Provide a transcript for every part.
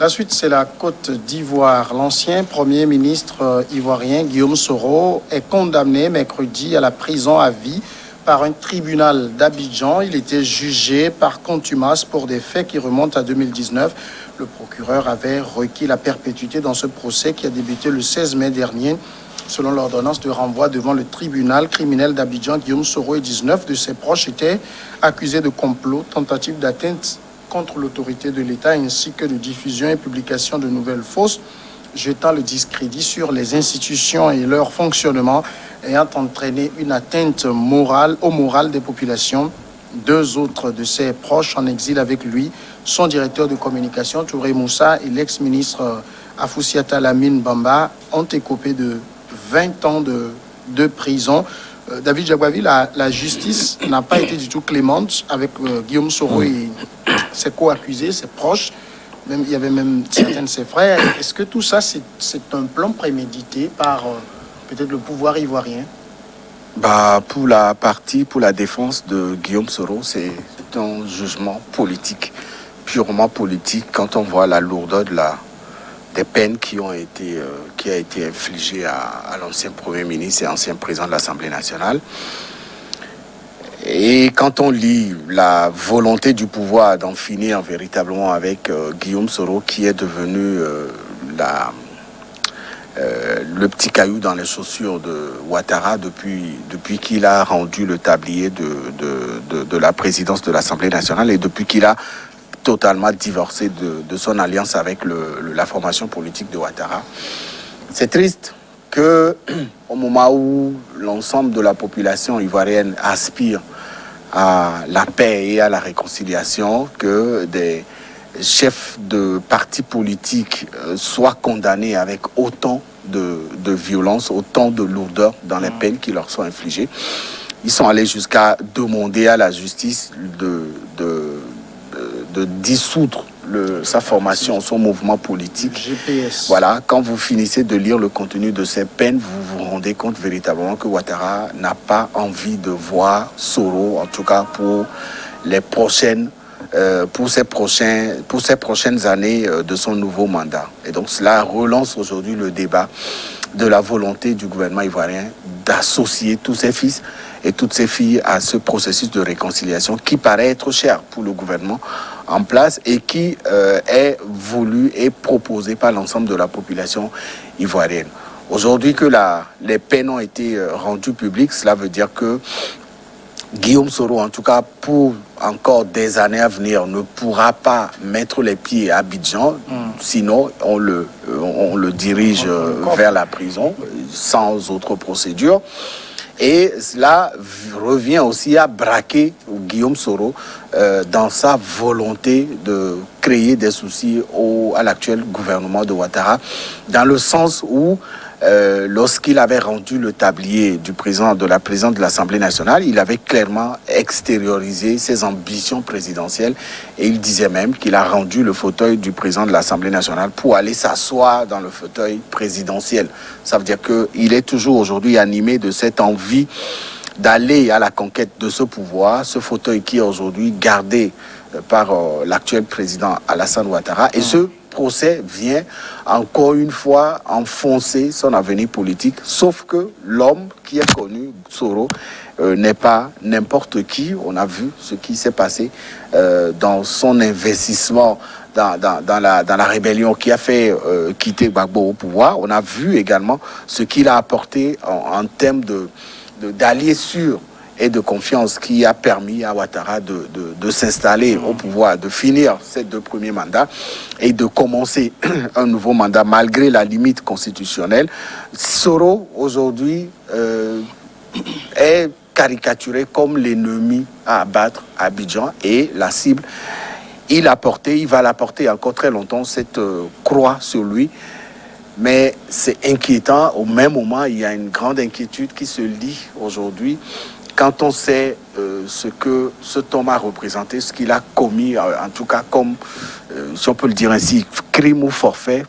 La suite, c'est la Côte d'Ivoire. L'ancien Premier ministre ivoirien Guillaume Soro est condamné mercredi à la prison à vie par un tribunal d'Abidjan. Il était jugé par contumace pour des faits qui remontent à 2019. Le procureur avait requis la perpétuité dans ce procès qui a débuté le 16 mai dernier. Selon l'ordonnance de renvoi devant le tribunal criminel d'Abidjan, Guillaume Soro et 19 de ses proches étaient accusés de complot, tentative d'atteinte contre l'autorité de l'État ainsi que de diffusion et publication de nouvelles fausses, jetant le discrédit sur les institutions et leur fonctionnement, ayant entraîné une atteinte morale au moral des populations. Deux autres de ses proches en exil avec lui, son directeur de communication, Touré Moussa, et l'ex-ministre Afoussiata Lamine Bamba, ont écopé de 20 ans de prison. David Jagouavi, la justice n'a pas été du tout clémente avec Guillaume Soro et ses co-accusés, ses proches. Même, il y avait même certains de ses frères. Est-ce que tout ça, c'est un plan prémédité par peut-être le pouvoir ivoirien? Pour la défense de Guillaume Soro, c'est un jugement politique, purement politique, quand on voit la lourdeur des peines qui a été infligée à l'ancien Premier ministre et ancien président de l'Assemblée nationale. Et quand on lit la volonté du pouvoir d'en finir véritablement avec Guillaume Soro, qui est devenu le petit caillou dans les chaussures de Ouattara depuis qu'il a rendu le tablier de la présidence de l'Assemblée nationale et depuis qu'il a totalement divorcé de son alliance avec la formation politique de Ouattara. C'est triste que, au moment où l'ensemble de la population ivoirienne aspire à la paix et à la réconciliation, que des chefs de partis politiques soient condamnés avec autant de violence, autant de lourdeur dans les peines qui leur sont infligées. Ils sont allés jusqu'à demander à la justice de dissoudre sa formation, son mouvement politique. GPS. Voilà, quand vous finissez de lire le contenu de ces peines, vous vous rendez compte véritablement que Ouattara n'a pas envie de voir Soro, en tout cas pour ces prochaines années de son nouveau mandat. Et donc cela relance aujourd'hui le débat de la volonté du gouvernement ivoirien d'associer tous ses fils et toutes ses filles à ce processus de réconciliation qui paraît être cher pour le gouvernement en place et qui est voulu et proposé par l'ensemble de la population ivoirienne. Aujourd'hui que les peines ont été rendues publiques, cela veut dire que Guillaume Soro, en tout cas pour encore des années à venir, ne pourra pas mettre les pieds à Abidjan, sinon on le dirige vers la prison sans autre procédure. Et cela revient aussi à braquer Guillaume Soro dans sa volonté de créer des soucis à l'actuel gouvernement de Ouattara, dans le sens où lorsqu'il avait rendu le tablier du président de l'Assemblée nationale, il avait clairement extériorisé ses ambitions présidentielles et il disait même qu'il a rendu le fauteuil du président de l'Assemblée nationale pour aller s'asseoir dans le fauteuil présidentiel. Ça veut dire qu'il est toujours aujourd'hui animé de cette envie d'aller à la conquête de ce pouvoir, ce fauteuil qui est aujourd'hui gardé par l'actuel président Alassane Ouattara. Et ce procès vient encore une fois enfoncer son avenir politique, sauf que l'homme qui est connu, Soro, n'est pas n'importe qui. On a vu ce qui s'est passé dans son investissement dans la rébellion qui a fait quitter Gbagbo au pouvoir. On a vu également ce qu'il a apporté en termes d'alliés sûrs et de confiance qui a permis à Ouattara de s'installer au pouvoir, de finir ses 2 premiers mandats et de commencer un nouveau mandat malgré la limite constitutionnelle. Soro, aujourd'hui, est caricaturé comme l'ennemi à abattre à Abidjan et la cible. Il va la porter encore très longtemps, cette croix sur lui. Mais c'est inquiétant. Au même moment, il y a une grande inquiétude qui se lie aujourd'hui quand on sait ce que cet homme a représenté, ce qu'il a commis, en tout cas comme, si on peut le dire ainsi, crime ou forfait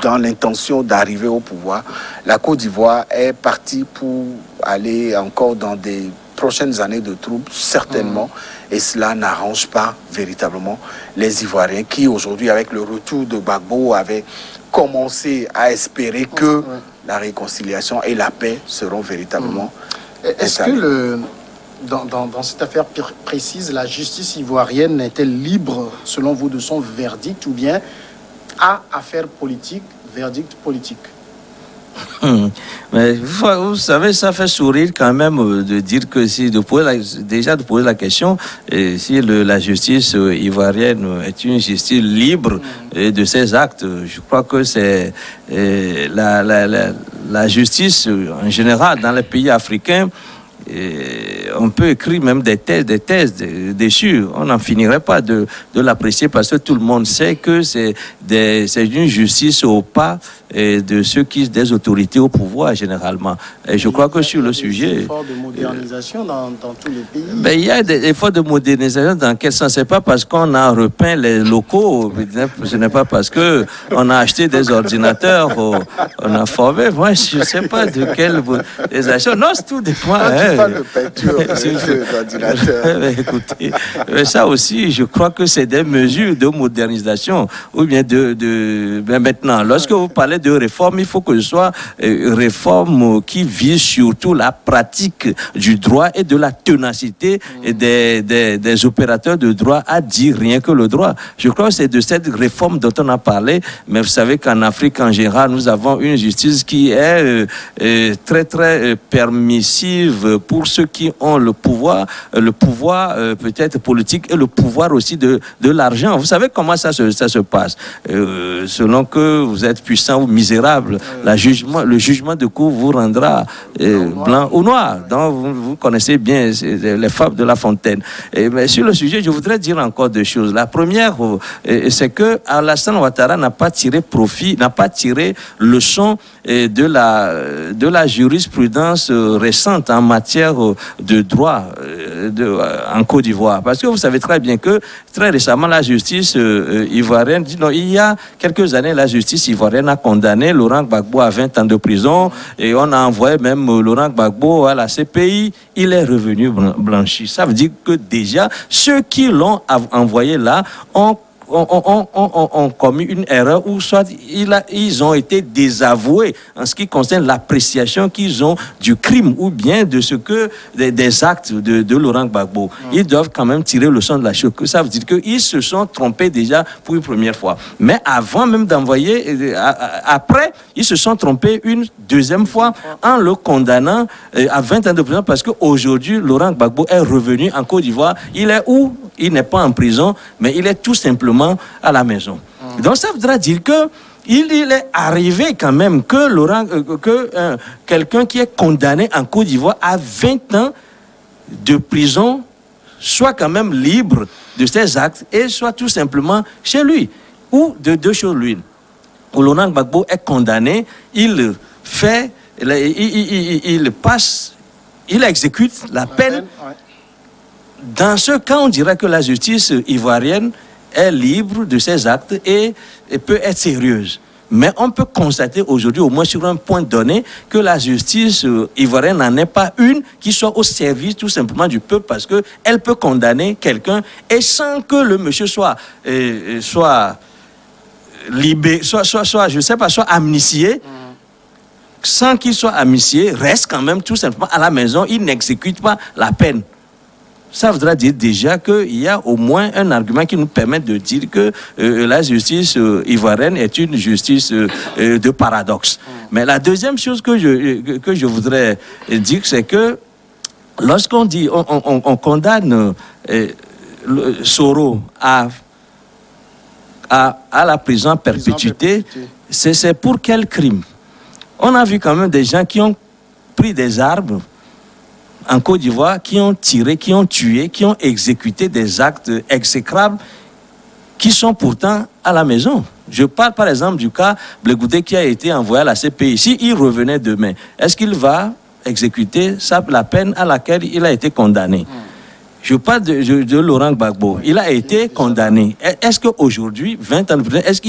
dans l'intention d'arriver au pouvoir. La Côte d'Ivoire est partie pour aller encore dans des prochaines années de troubles, certainement. Et cela n'arrange pas véritablement les Ivoiriens qui, aujourd'hui, avec le retour de Gbagbo, avaient commencé à espérer que la réconciliation et la paix seront véritablement Est-ce que dans cette affaire précise, la justice ivoirienne est-elle libre, selon vous, de son verdict, ou bien à affaire politique, verdict politique? Mais vous savez, ça fait sourire quand même de dire que de poser la question si la justice ivoirienne est une justice libre de ses actes. Je crois que c'est la justice en général dans les pays africains. On peut écrire même des thèses dessus. On n'en finirait pas de l'apprécier parce que tout le monde sait que c'est une justice au pas des autorités au pouvoir généralement. Et je crois que sur le sujet... Il y a des efforts de modernisation dans tous les pays. Il y a des efforts de modernisation dans quel sens? C'est pas parce qu'on a repeint les locaux, ce n'est pas parce qu'on a acheté des ordinateurs, on a formé. Moi, je ne sais pas de quelle modernisation. Non, c'est tout dépend. Pas de peinture d'ordinateur. Écoutez, ça aussi, je crois que c'est des mesures de modernisation. Ou bien maintenant, lorsque vous parlez de réforme, il faut que ce soit réforme qui vise surtout la pratique du droit et de la ténacité des opérateurs de droit à dire rien que le droit. Je crois que c'est de cette réforme dont on a parlé, mais vous savez qu'en Afrique en général, nous avons une justice qui est très très permissive pour ceux qui ont le pouvoir peut-être politique et le pouvoir aussi de l'argent. Vous savez comment ça se passe. Selon que vous êtes puissant ou misérable, le jugement de cour vous rendra blanc ou noir. Donc vous connaissez bien les fables de La Fontaine. Mais sur le sujet, je voudrais dire encore deux choses. La première, c'est que Alassane Ouattara n'a pas tiré leçon de la jurisprudence récente en matière de droit en Côte d'Ivoire. Parce que vous savez très bien que très récemment, la justice ivoirienne dit non, il y a quelques années, la justice ivoirienne a condamné Laurent Gbagbo à 20 ans de prison et on a envoyé même Laurent Gbagbo à la CPI. Il est revenu blanchi. Ça veut dire que déjà, ceux qui l'ont envoyé là ont commis une erreur ou soit ils ont été désavoués en ce qui concerne l'appréciation qu'ils ont du crime ou bien de ce que des actes de Laurent Gbagbo. Ils doivent quand même tirer le son de la chose. Ça veut dire qu'ils se sont trompés déjà pour une première fois. Mais avant même d'envoyer, après, ils se sont trompés une deuxième fois en le condamnant à 20 ans de prison parce qu'aujourd'hui, Laurent Gbagbo est revenu en Côte d'Ivoire. Il est où? Il n'est pas en prison, mais il est tout simplement à la maison. Donc ça voudra dire que il est arrivé quand même que quelqu'un qui est condamné en Côte d'Ivoire à 20 ans de prison soit quand même libre de ses actes et soit tout simplement chez lui. Ou de deux choses l'une. Où Laurent Gbagbo est condamné, il exécute la peine. Dans ce cas, on dirait que la justice ivoirienne est libre de ses actes et peut être sérieuse. Mais on peut constater aujourd'hui, au moins sur un point donné, que la justice ivoirienne n'en est pas une qui soit au service tout simplement du peuple parce qu'elle peut condamner quelqu'un et sans que le monsieur soit libéré, soit amnistié. Sans qu'il soit amnistié, reste quand même tout simplement à la maison, il n'exécute pas la peine. Ça voudra dire déjà qu'il y a au moins un argument qui nous permet de dire que la justice ivoirienne est une justice de paradoxe. Mais la deuxième chose que je voudrais dire, c'est que lorsqu'on dit, on condamne Soro à la prison à perpétuité, c'est pour quel crime? On a vu quand même des gens qui ont pris des armes en Côte d'Ivoire, qui ont tiré, qui ont tué, qui ont exécuté des actes exécrables qui sont pourtant à la maison. Je parle par exemple du cas Blegoudé qui a été envoyé à la CPI. S'il revenait demain, est-ce qu'il va exécuter la peine à laquelle il a été condamné? Je parle de Laurent Gbagbo. Il a été condamné. Est-ce qu'aujourd'hui, 20 ans de prison, est-ce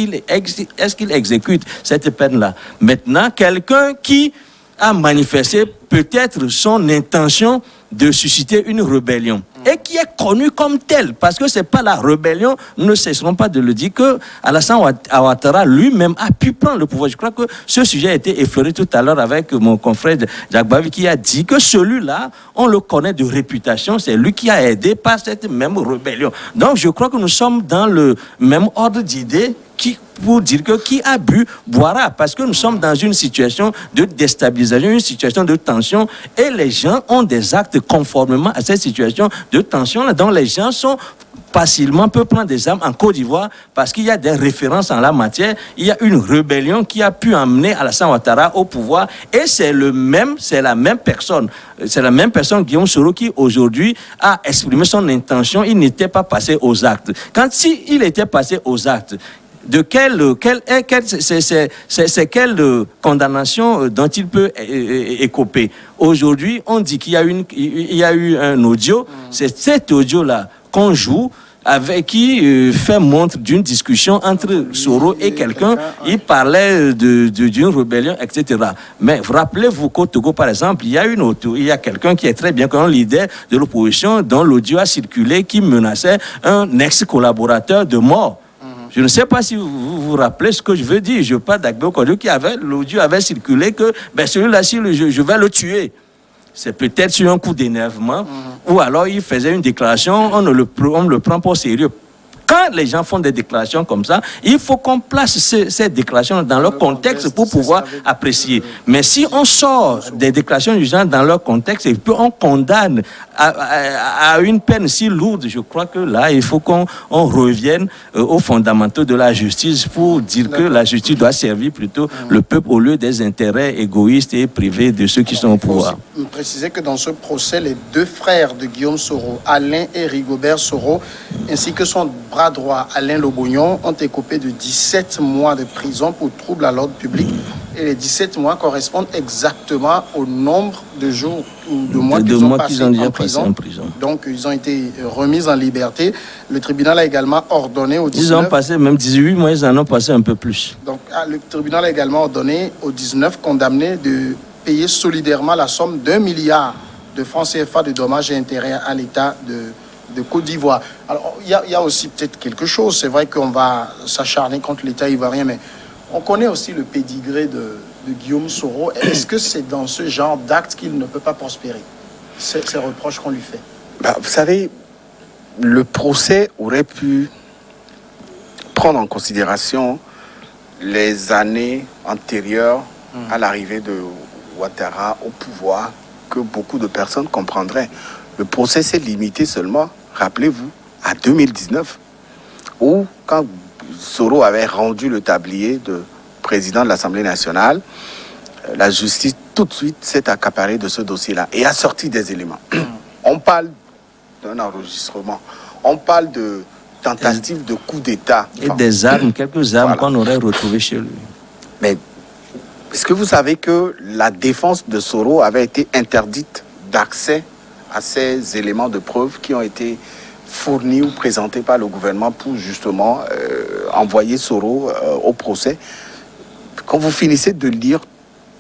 qu'il exécute cette peine-là? Maintenant, quelqu'un qui a manifesté peut-être son intention de susciter une rébellion. et qui est connu comme tel, parce que c'est pas la rébellion, nous ne cesserons pas de le dire, que Alassane Ouattara lui-même a pu prendre le pouvoir. Je crois que ce sujet a été effleuré tout à l'heure avec mon confrère Jacques Bavi, qui a dit que celui-là, on le connaît de réputation, c'est lui qui a aidé par cette même rébellion. Donc je crois que nous sommes dans le même ordre d'idées pour dire que qui a bu boira, parce que nous sommes dans une situation de déstabilisation, une situation de tension, et les gens ont des actes conformément à cette situation de tension, dont les gens sont facilement peuvent prendre des armes en Côte d'Ivoire parce qu'il y a des références en la matière. Il y a une rébellion qui a pu amener Alassane Ouattara au pouvoir, et c'est la même personne, Guillaume Soro, qui aujourd'hui a exprimé son intention. Il n'était pas passé aux actes. S'il était passé aux actes, de quelle condamnation dont il peut écoper. Aujourd'hui, on dit qu'il y a eu un audio. C'est cet audio-là qu'on joue, avec qui fait montre d'une discussion entre Soro et quelqu'un. Il parlait d'une rébellion, etc. Mais rappelez-vous qu'au Togo, par exemple, il y a quelqu'un qui est très bien un leader de l'opposition, dont l'audio a circulé, qui menaçait un ex-collaborateur de mort. Je ne sais pas si vous vous rappelez ce que je veux dire. Je parle d'Agbo Kodio, l'audio avait circulé que celui-là, je vais le tuer. C'est peut-être sur un coup d'énervement, ou alors il faisait une déclaration, on le prend pas au sérieux. Quand les gens font des déclarations comme ça, il faut qu'on place ces déclarations dans leur contexte pour pouvoir apprécier. Mais si on sort des déclarations du genre dans leur contexte et puis on condamne à une peine si lourde, je crois que là, il faut qu'on revienne aux fondamentaux de la justice pour dire que la justice doit servir plutôt le peuple au lieu des intérêts égoïstes et privés de ceux qui sont au pouvoir. Il faut préciser que dans ce procès, les deux frères de Guillaume Soro, Alain et Rigobert Soro, ainsi que son bras droit, Alain Lobognon, ont écopé de 17 mois de prison pour trouble à l'ordre public. Et les 17 mois correspondent exactement au nombre de jours ou de mois qu'ils ont passé en prison. Donc, ils ont été remis en liberté. Le tribunal a également ordonné aux 19... Ils ont passé même 18 mois, ils en ont passé un peu plus. Donc, le tribunal a également ordonné aux 19 condamnés de payer solidairement la somme d'1 milliard de francs CFA de dommages et intérêts à l'État de Côte d'Ivoire. Alors, il y a aussi peut-être quelque chose. C'est vrai qu'on va s'acharner contre l'État ivoirien, mais on connaît aussi le pédigré de Guillaume Soro. Est-ce que c'est dans ce genre d'acte qu'il ne peut pas prospérer, ces reproches qu'on lui fait? Vous savez, le procès aurait pu prendre en considération les années antérieures à l'arrivée de Ouattara au pouvoir, que beaucoup de personnes comprendraient. Le procès s'est limité seulement, rappelez-vous, à 2019, où, quand Soro avait rendu le tablier de président de l'Assemblée nationale, la justice tout de suite s'est accaparée de ce dossier-là et a sorti des éléments. On parle d'un enregistrement, on parle de tentative de coup d'État. Et des armes, quelques armes qu'on aurait retrouvées chez lui. Mais est-ce que vous savez que la défense de Soro avait été interdite d'accès à ces éléments de preuve qui ont été fournis ou présentés par le gouvernement pour justement envoyer Soro au procès? Quand vous finissez de lire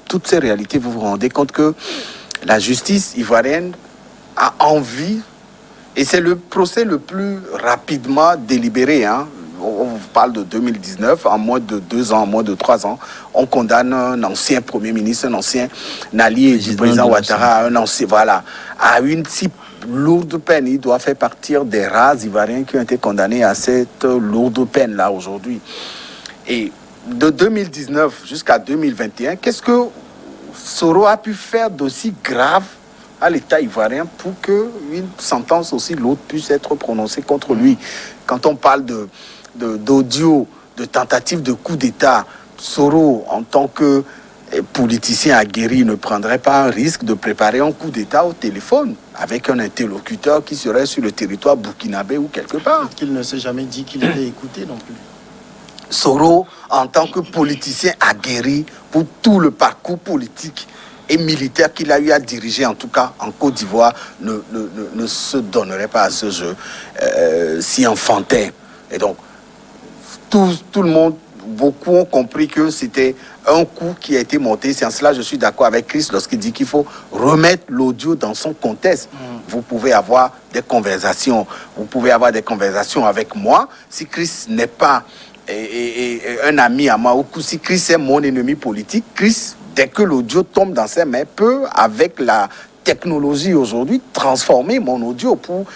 toutes ces réalités, vous vous rendez compte que la justice ivoirienne a envie, et c'est le procès le plus rapidement délibéré, on parle de 2019, en moins de 2 ans, en moins de 3 ans, on condamne un ancien Premier ministre, un ancien allié du président Ouattara, à une si lourde peine. Il doit faire partir des rares Ivoiriens qui ont été condamnés à cette lourde peine-là aujourd'hui. Et de 2019 jusqu'à 2021, qu'est-ce que Soro a pu faire d'aussi grave à l'État ivoirien pour qu'une sentence aussi lourde puisse être prononcée contre lui? Quand on parle d'audio, de tentative de coup d'État, Soro, en tant que politicien aguerri, ne prendrait pas un risque de préparer un coup d'État au téléphone avec un interlocuteur qui serait sur le territoire burkinabé ou quelque part. Qu'il ne s'est jamais dit qu'il était écouté non plus. Soro, en tant que politicien aguerri pour tout le parcours politique et militaire qu'il a eu à diriger, en tout cas en Côte d'Ivoire, ne se donnerait pas à ce jeu si enfantin. Et donc, tout le monde, beaucoup ont compris que c'était un coup qui a été monté. C'est en cela que je suis d'accord avec Chris lorsqu'il dit qu'il faut remettre l'audio dans son contexte. vous pouvez avoir des conversations. Vous pouvez avoir des conversations avec moi. Si Chris n'est pas un ami à moi, ou si Chris est mon ennemi politique, Chris, dès que l'audio tombe dans ses mains, peut, avec la technologie aujourd'hui, transformer mon audio pour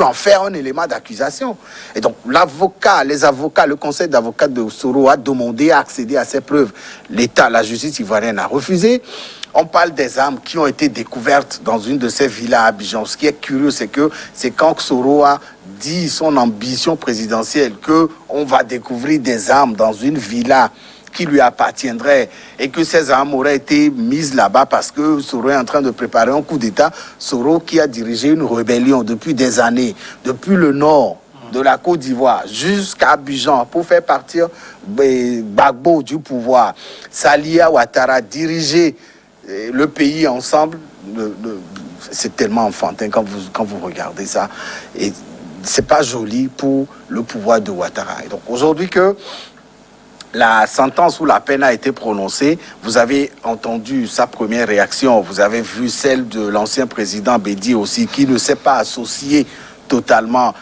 en faire un élément d'accusation. Et donc, les avocats, le conseil d'avocats de Soro a demandé à accéder à ces preuves. L'État, la justice ivoirienne a refusé. On parle des armes qui ont été découvertes dans une de ces villas à Abidjan. Ce qui est curieux, c'est quand Soro a dit son ambition présidentielle qu'on va découvrir des armes dans une villa qui lui appartiendrait et que ces armes auraient été mises là-bas parce que Soro est en train de préparer un coup d'État. Soro qui a dirigé une rébellion depuis des années, depuis le nord de la Côte d'Ivoire jusqu'à Abidjan pour faire partir Gbagbo du pouvoir. Salia Ouattara diriger le pays ensemble, c'est tellement enfantin quand vous regardez ça. Et c'est pas joli pour le pouvoir de Ouattara. Et donc aujourd'hui que la sentence ou la peine a été prononcée, vous avez entendu sa première réaction, vous avez vu celle de l'ancien président Bédi aussi, qui ne s'est pas associé totalement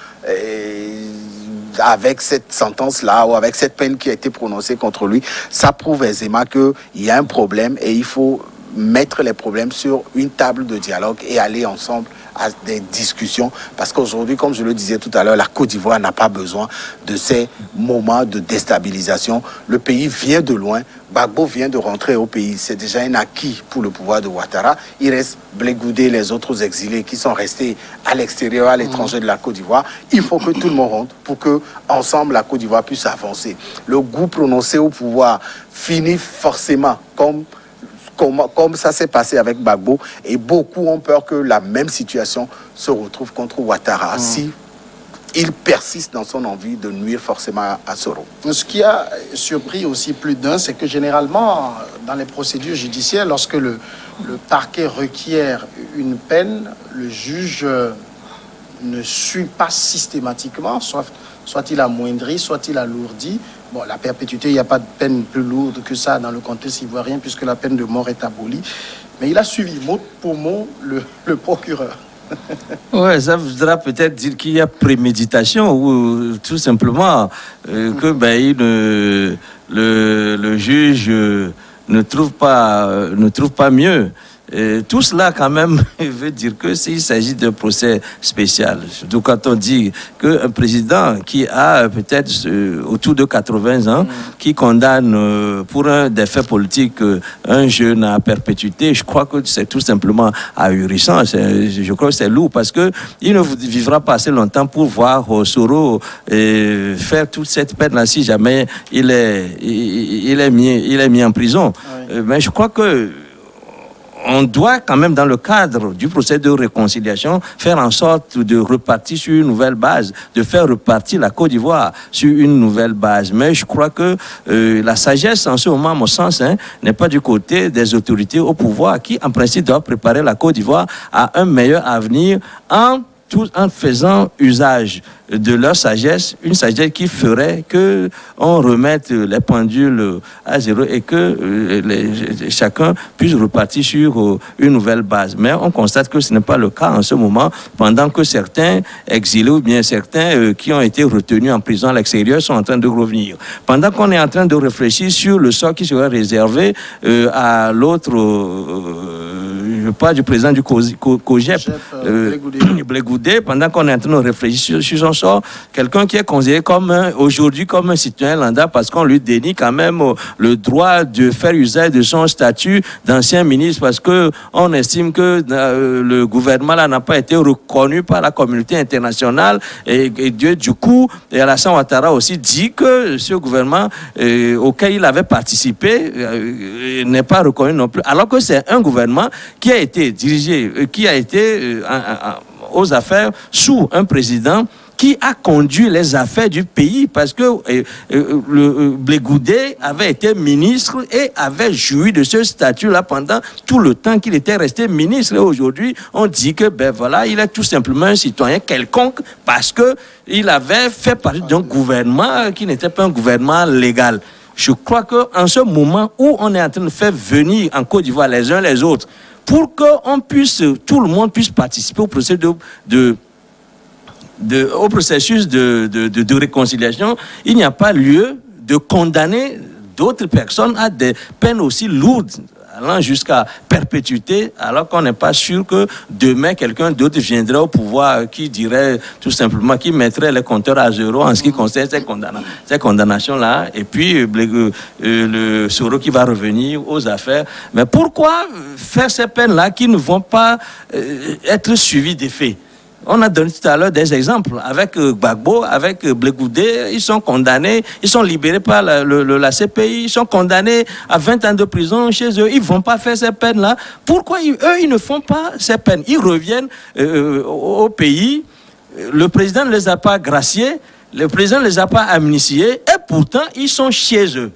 avec cette sentence-là ou avec cette peine qui a été prononcée contre lui. Ça prouve aisément qu'il y a un problème et il faut mettre les problèmes sur une table de dialogue et aller ensemble à des discussions, parce qu'aujourd'hui, comme je le disais tout à l'heure, la Côte d'Ivoire n'a pas besoin de ces moments de déstabilisation. Le pays vient de loin, Gbagbo vient de rentrer au pays, c'est déjà un acquis pour le pouvoir de Ouattara. Il reste Blé Goudé, les autres exilés qui sont restés à l'extérieur, à l'étranger de la Côte d'Ivoire. Il faut que tout le monde rentre pour que, ensemble, la Côte d'Ivoire puisse avancer. Le goût prononcé au pouvoir finit forcément comme ça s'est passé avec Gbagbo, et beaucoup ont peur que la même situation se retrouve contre Ouattara si il persiste dans son envie de nuire forcément à Soro. Ce qui a surpris aussi plus d'un, c'est que généralement, dans les procédures judiciaires, lorsque le parquet requiert une peine, le juge ne suit pas systématiquement, soit il amoindrit, soit il alourdit. Bon, la perpétuité, il n'y a pas de peine plus lourde que ça dans le contexte ivoirien, puisque la peine de mort est abolie. Mais il a suivi mot pour mot le procureur. Ouais, ça voudra peut-être dire qu'il y a préméditation ou tout simplement que le juge ne trouve pas mieux. Et tout cela, quand même, veut dire que s'il s'agit d'un procès spécial, surtout quand on dit qu'un président qui a peut-être autour de 80 ans, qui condamne pour des faits politiques un jeune à perpétuité, je crois que c'est tout simplement ahurissant. Je crois que c'est lourd parce qu'il ne vivra pas assez longtemps pour voir Soro faire toute cette peine-là si jamais il est mis en prison. Oui. Mais je crois que on doit quand même, dans le cadre du procès de réconciliation, faire en sorte de repartir sur une nouvelle base, de faire repartir la Côte d'Ivoire sur une nouvelle base. Mais je crois que la sagesse, en ce moment, à mon sens, n'est pas du côté des autorités au pouvoir qui, en principe, doivent préparer la Côte d'Ivoire à un meilleur avenir en faisant usage de leur sagesse, une sagesse qui ferait que on remette les pendules à zéro et que chacun puisse repartir sur une nouvelle base. Mais on constate que ce n'est pas le cas en ce moment, pendant que certains exilés ou bien certains qui ont été retenus en prison à l'extérieur sont en train de revenir. Pendant qu'on est en train de réfléchir sur le sort qui serait réservé à l'autre, je parle du président du COGEP, Blé Goudé, pendant qu'on est en train de réfléchir sur son sort, quelqu'un qui est considéré aujourd'hui comme un citoyen lambda parce qu'on lui dénie quand même le droit de faire usage de son statut d'ancien ministre parce qu'on estime que le gouvernement là n'a pas été reconnu par la communauté internationale et du coup, Alassane Ouattara aussi dit que ce gouvernement auquel il avait participé n'est pas reconnu non plus, alors que c'est un gouvernement qui a été dirigé, qui a été aux affaires sous un président qui a conduit les affaires du pays parce que Blé Goudé avait été ministre et avait joui de ce statut-là pendant tout le temps qu'il était resté ministre. Et aujourd'hui, on dit que il est tout simplement un citoyen quelconque parce que il avait fait partie d'un gouvernement qui n'était pas un gouvernement légal. Je crois qu'en ce moment où on est en train de faire venir en Côte d'Ivoire les uns les autres pour que tout le monde puisse participer au processus au processus de réconciliation. Il n'y a pas lieu de condamner d'autres personnes à des peines aussi lourdes, allant jusqu'à perpétuité, alors qu'on n'est pas sûr que demain quelqu'un d'autre viendrait au pouvoir qui dirait tout simplement, qui mettrait les compteurs à zéro en ce qui concerne ces condamnations-là, et puis le Soro qui va revenir aux affaires. Mais pourquoi faire ces peines-là qui ne vont pas être suivies des faits? On a donné tout à l'heure des exemples avec Gbagbo, avec Blé Goudé. Ils sont condamnés, ils sont libérés par la CPI, ils sont condamnés à 20 ans de prison chez eux. Ils ne vont pas faire ces peines-là. Pourquoi eux, ils ne font pas ces peines? Ils reviennent au pays. Le président ne les a pas graciés, le président ne les a pas amnistiés, et pourtant, ils sont chez eux.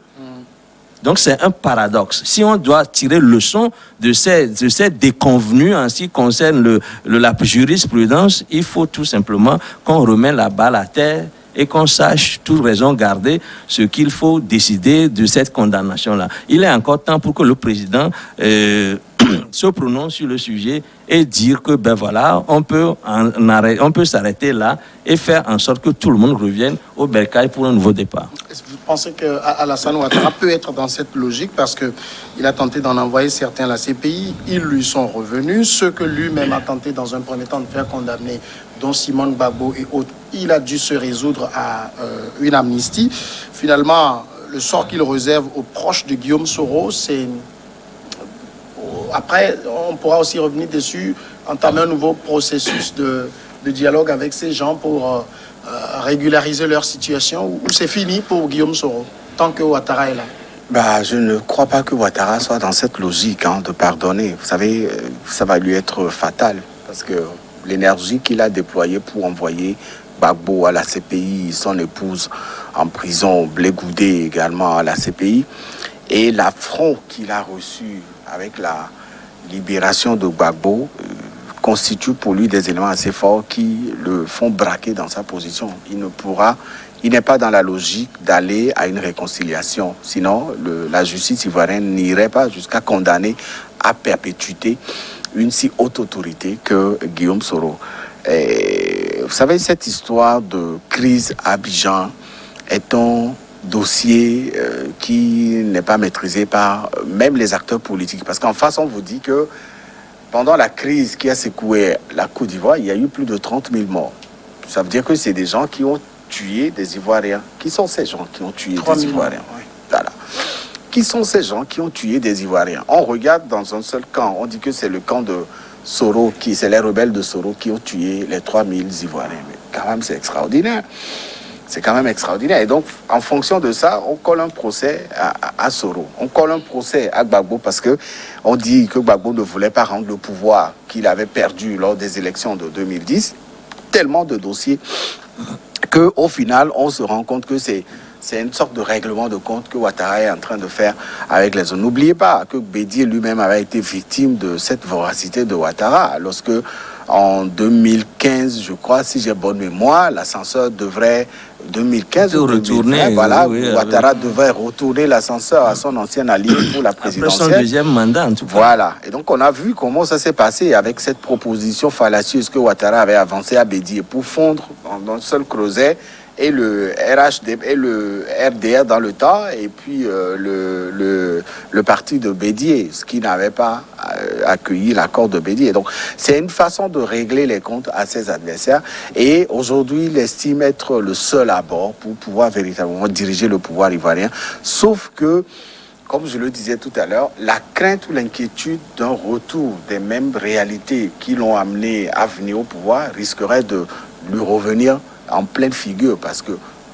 Donc c'est un paradoxe. Si on doit tirer leçon de ces déconvenues en ce qui concerne la jurisprudence, il faut tout simplement qu'on remette la balle à terre et qu'on sache, toute raison garder, ce qu'il faut décider de cette condamnation-là. Il est encore temps pour que le président se prononce sur le sujet et dire que, ben voilà, on peut s'arrêter là et faire en sorte que tout le monde revienne au bercail pour un nouveau départ. Est-ce que vous pensez qu'Alassane Ouattara peut être dans cette logique parce qu'il a tenté d'en envoyer certains à la CPI, ils lui sont revenus, ceux que lui-même a tenté dans un premier temps de faire condamner, dont Simone Gbagbo et autres, il a dû se résoudre à une amnistie. Finalement, le sort qu'il réserve aux proches de Guillaume Soro, c'est... Après, on pourra aussi revenir dessus, entamer un nouveau processus de dialogue avec ces gens pour régulariser leur situation, ou c'est fini pour Guillaume Soro, tant que Ouattara est là? Je ne crois pas que Ouattara soit dans cette logique de pardonner. Vous savez, ça va lui être fatal, parce que l'énergie qu'il a déployée pour envoyer Gbagbo à la CPI, son épouse en prison, Blé Goudé également à la CPI, et l'affront qu'il a reçu avec la libération de Gbagbo constitue pour lui des éléments assez forts qui le font braquer dans sa position. Il n'est pas dans la logique d'aller à une réconciliation. Sinon, la justice ivoirienne n'irait pas jusqu'à condamner à perpétuité une si haute autorité que Guillaume Soro. Vous savez, cette histoire de crise à Abidjan est un dossier qui n'est pas maîtrisé par même les acteurs politiques. Parce qu'en face, on vous dit que pendant la crise qui a secoué la Côte d'Ivoire, il y a eu plus de 30 000 morts. Ça veut dire que c'est des gens qui ont tué des Ivoiriens. Qui sont ces gens qui ont tué des Ivoiriens? Voilà. Qui sont ces gens qui ont tué des Ivoiriens? On regarde dans un seul camp. On dit que c'est le camp de Soro, c'est les rebelles de Soro qui ont tué les 3 000 Ivoiriens. Mais quand même, c'est extraordinaire. C'est quand même extraordinaire. Et donc, en fonction de ça, on colle un procès à Soro. On colle un procès à Gbagbo parce que on dit que Gbagbo ne voulait pas rendre le pouvoir qu'il avait perdu lors des élections de 2010. Tellement de dossiers qu'au final, on se rend compte que c'est une sorte de règlement de compte que Ouattara est en train de faire avec les zones. N'oubliez pas que Bédié lui-même avait été victime de cette voracité de Ouattara lorsque, en 2015, je crois, si j'ai bonne mémoire, l'ascenseur devrait 2015 ou 2020, voilà, Ouattara devait retourner l'ascenseur à son ancien allié pour la présidentielle. Après son deuxième mandat, en tout cas. Voilà. Et donc, on a vu comment ça s'est passé avec cette proposition fallacieuse que Ouattara avait avancée à Bédié pour fondre dans un seul creuset et le RHD et le RDR dans le temps, et puis le parti de Bédié, ce qui n'avait pas accueilli l'accord de Bédié. Donc, c'est une façon de régler les comptes à ses adversaires. Et aujourd'hui, il estime être le seul à bord pour pouvoir véritablement diriger le pouvoir ivoirien. Sauf que, comme je le disais tout à l'heure, la crainte ou l'inquiétude d'un retour des mêmes réalités qui l'ont amené à venir au pouvoir risquerait de lui revenir en pleine figure, parce que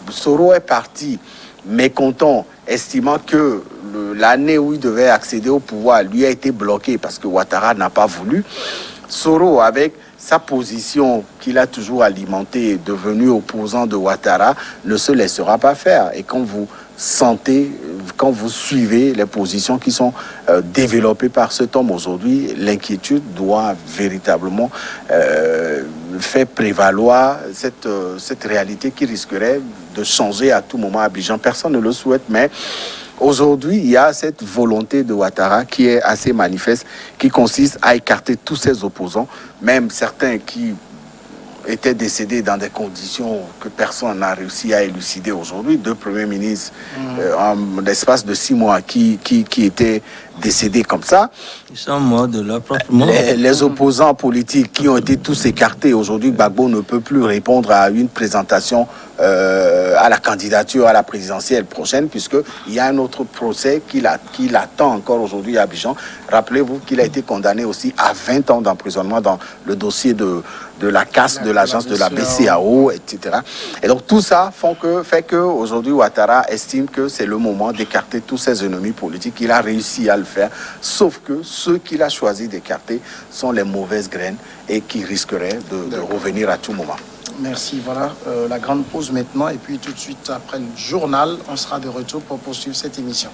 Soro est parti mécontent, estimant que l'année où il devait accéder au pouvoir lui a été bloquée parce que Ouattara n'a pas voulu. Soro, avec sa position qu'il a toujours alimentée, devenu opposant de Ouattara, ne se laissera pas faire. Et quand vous suivez les positions qui sont développées par cet homme aujourd'hui, l'inquiétude doit véritablement faire prévaloir cette réalité qui risquerait de changer à tout moment à Abidjan. Personne ne le souhaite, mais aujourd'hui, il y a cette volonté de Ouattara qui est assez manifeste, qui consiste à écarter tous ses opposants, même certains qui étaient décédés dans des conditions que personne n'a réussi à élucider aujourd'hui. 2 premiers ministres en l'espace de 6 mois qui étaient décédés comme ça. Ils sont morts de leur propre mort. Les opposants politiques qui ont été tous écartés. Aujourd'hui, Gbagbo ne peut plus répondre à une présentation à la candidature à la présidentielle prochaine, puisqu'il y a un autre procès qui l'attend encore aujourd'hui à Abidjan. Rappelez-vous qu'il a été condamné aussi à 20 ans d'emprisonnement dans le dossier de la casse de l'agence de la BCAO, etc. Et donc tout ça fait que aujourd'hui Ouattara estime que c'est le moment d'écarter tous ses ennemis politiques. Il a réussi à le faire, sauf que ceux qu'il a choisi d'écarter sont les mauvaises graines et qui risqueraient de revenir à tout moment. Merci. Voilà la grande pause maintenant. Et puis tout de suite après le journal, on sera de retour pour poursuivre cette émission.